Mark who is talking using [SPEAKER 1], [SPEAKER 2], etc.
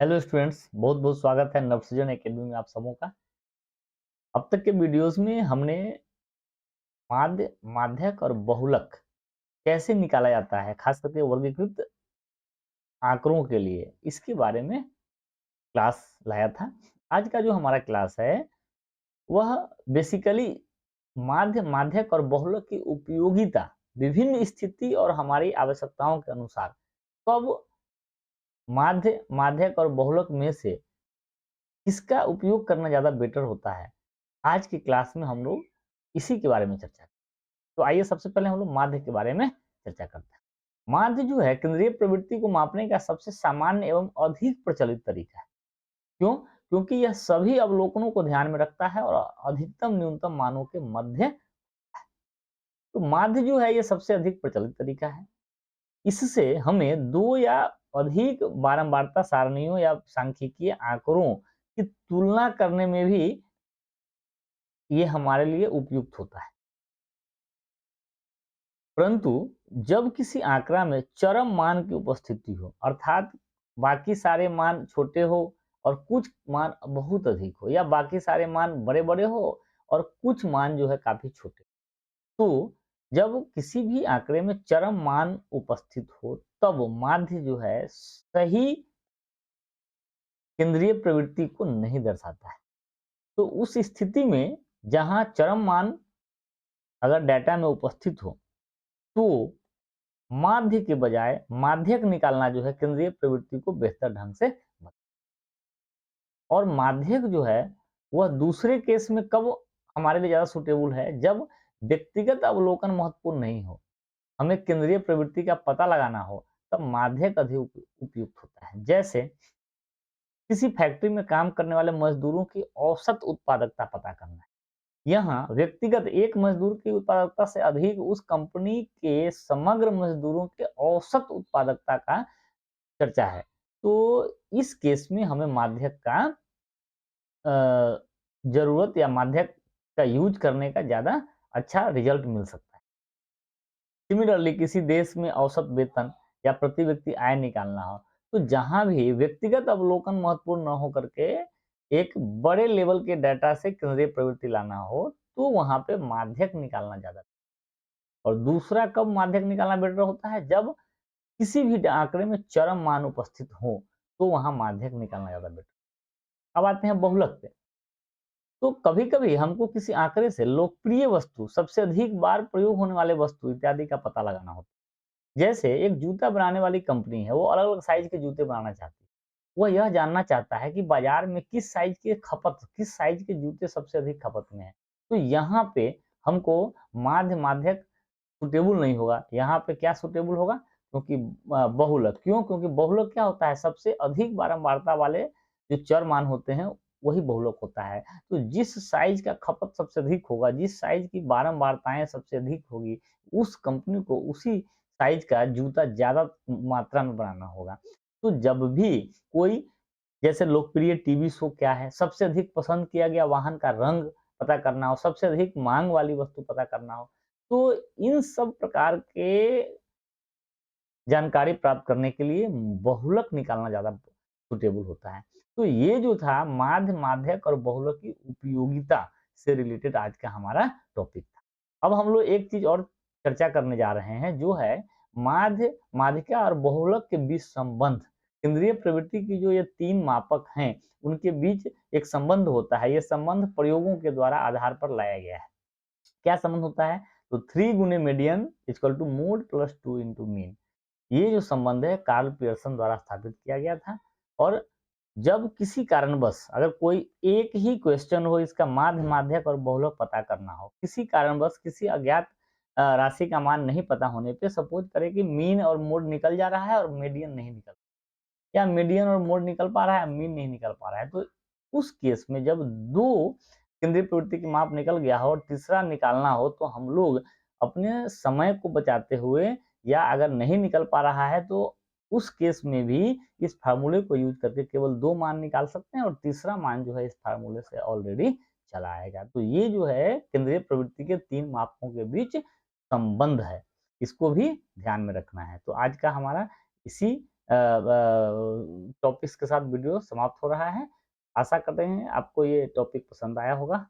[SPEAKER 1] Hello students, बहुत बहुत स्वागत है नवसृजन एकेडमी में आप सबों का। अब तक के वीडियोस में हमने माध्य, माध्यक और बहुलक कैसे निकाला जाता है, खास करके वर्गीकृत आंकड़ों के लिए, इसके बारे में क्लास लाया था। आज का जो हमारा क्लास है वह बेसिकली माध्य, माध्यक और बहुलक की उपयोगिता विभिन्न स्थिति और हमारी आवश्यकताओं के अनुसार कब माध्य, माध्यक और बहुलक में से किसका उपयोग करना ज्यादा बेटर होता है, आज की क्लास में हम लोग इसी के बारे में चर्चा करें। तो आइए सबसे पहले हम लोग माध्य के बारे में चर्चा करते हैं। माध्य जो है केंद्रीय प्रवृत्ति को मापने का सबसे सामान्य एवं अधिक प्रचलित तरीका है। क्यों? क्योंकि यह सभी अवलोकनों को ध्यान में रखता है और अधिकतम न्यूनतम मानों के मध्य। तो माध्य जो है ये सबसे अधिक प्रचलित तरीका है। इससे हमें दो या अधिक बारंबारता सारणियों या सांख्यिकीय आंकड़ों की तुलना करने में भी ये हमारे लिए उपयुक्त होता है। परंतु जब किसी आंकड़ा में चरम मान की उपस्थिति हो, अर्थात बाकी सारे मान छोटे हो और कुछ मान बहुत अधिक हो, या बाकी सारे मान बड़े बड़े हो और कुछ मान जो है काफी छोटे, तो जब किसी भी आंकड़े में चरम मान उपस्थित हो तब माध्य जो है सही केंद्रीय प्रवृत्ति को नहीं दर्शाता है। तो उस स्थिति में जहां चरम मान अगर डेटा में उपस्थित हो तो माध्य के बजाय माध्यक निकालना जो है केंद्रीय प्रवृत्ति को बेहतर ढंग से और माध्यक जो है वह दूसरे केस में कब हमारे लिए ज्यादा सुटेबल है, जब व्यक्तिगत अवलोकन महत्वपूर्ण नहीं हो, हमें केंद्रीय प्रवृत्ति का पता लगाना हो, तब माध्यक अधिक उपयुक्त होता है। जैसे किसी फैक्ट्री में काम करने वाले मजदूरों की औसत उत्पादकता पता करना है। यहाँ व्यक्तिगत एक मजदूर की उत्पादकता से अधिक उस कंपनी के समग्र मजदूरों के औसत उत्पादकता का चर्चा है। तो इस केस में हमें माध्यक का जरूरत या माध्यक का यूज करने का ज्यादा अच्छा रिजल्ट मिल सकता है। सिमिलरली किसी देश में औसत वेतन या प्रति व्यक्ति आय निकालना हो, तो जहां भी व्यक्तिगत अवलोकन महत्वपूर्ण न हो करके एक बड़े लेवल के डाटा से केंद्रीय प्रवृत्ति लाना हो, तो वहां पे माध्यक निकालना ज्यादा। और दूसरा कब माध्यक निकालना बेटर होता है, जब किसी भी आंकड़े में चरम मान उपस्थित हो, तो वहां माध्यक निकालना ज्यादा बेटर। अब आते हैं बहुलक पे। तो कभी-कभी हमको किसी आंकड़े से लोकप्रिय वस्तु, सबसे अधिक बार प्रयोग होने वाले वस्तु इत्यादि का पता लगाना होता है। जैसे एक जूता बनाने वाली कंपनी है, वो अलग-अलग साइज के जूते बनाना चाहती है। वह यह जानना चाहता है कि बाजार में किस साइज के जूते सबसे अधिक खपत में है। तो यहाँ पे हमको माध्यक सूटेबल नहीं होगा। यहाँ पे क्या सूटेबल होगा? क्योंकि बहुलक। क्यों? क्योंकि बहुलक क्या होता है, सबसे अधिक बारंबारता वाले जो चर मान होते हैं वही बहुलक होता है। तो जिस साइज का खपत सबसे अधिक होगा, जिस साइज की बारंबारताएं सबसे अधिक होगी, उस कंपनी को उसी साइज का जूता ज्यादा मात्रा में बनाना होगा। तो जब भी कोई, जैसे लोकप्रिय टीवी शो क्या है, सबसे अधिक पसंद किया गया वाहन का रंग पता करना हो, सबसे अधिक मांग वाली वस्तु पता करना हो, तो इन सब प्रकार के जानकारी प्राप्त करने के लिए बहुलक निकालना ज़्यादा सुटेबल होता है। तो ये जो था माध्य, माध्यक और बहुलक की उपयोगिता से रिलेटेड आज का हमारा टॉपिक था। अब हम लोग एक चीज़ और चर्चा करने जा रहे हैं, जो है माध्य, माध्यिका और बहुलक के बीच संबंध। केंद्रीय प्रवृत्ति की जो ये 3 मापक हैं, उनके बीच एक संबंध होता है। ये संबंध प्रयोगों के द्वारा आधार पर लाया गया है। क्या संबंध होता है? तो 3 गुने median equal to mode plus 2 into mean. ये जो संबंध है कार्ल पियर्सन द्वारा स्थापित किया गया था। और जब किसी कारणवश अगर कोई एक ही क्वेश्चन हो, इसका माध्य, माध्यक और बहुलक पता करना हो, किसी कारणवश किसी अज्ञात राशि का मान नहीं पता होने पे, सपोज करें कि मीन और मोड निकल जा रहा है और मीडियन नहीं निकल, या मीडियन और मोड निकल पा रहा है, मीन नहीं निकल पा रहा है, तो उस केस में जब 2 केंद्रीय प्रवृत्ति की माप निकल गया हो और तीसरा निकालना हो, तो हम लोग अपने समय को बचाते हुए, या अगर नहीं निकल पा रहा है तो उस केस में भी इस फार्मूले को यूज करके केवल 2 मान निकाल सकते हैं और तीसरा मान जो है इस फार्मूले से ऑलरेडी चला आएगा। तो ये जो है केंद्रीय प्रवृत्ति के 3 मापों के बीच संबंध है, इसको भी ध्यान में रखना है। तो आज का हमारा इसी टॉपिक्स के साथ वीडियो समाप्त हो रहा है। आशा करते हैं आपको ये टॉपिक पसंद आया होगा।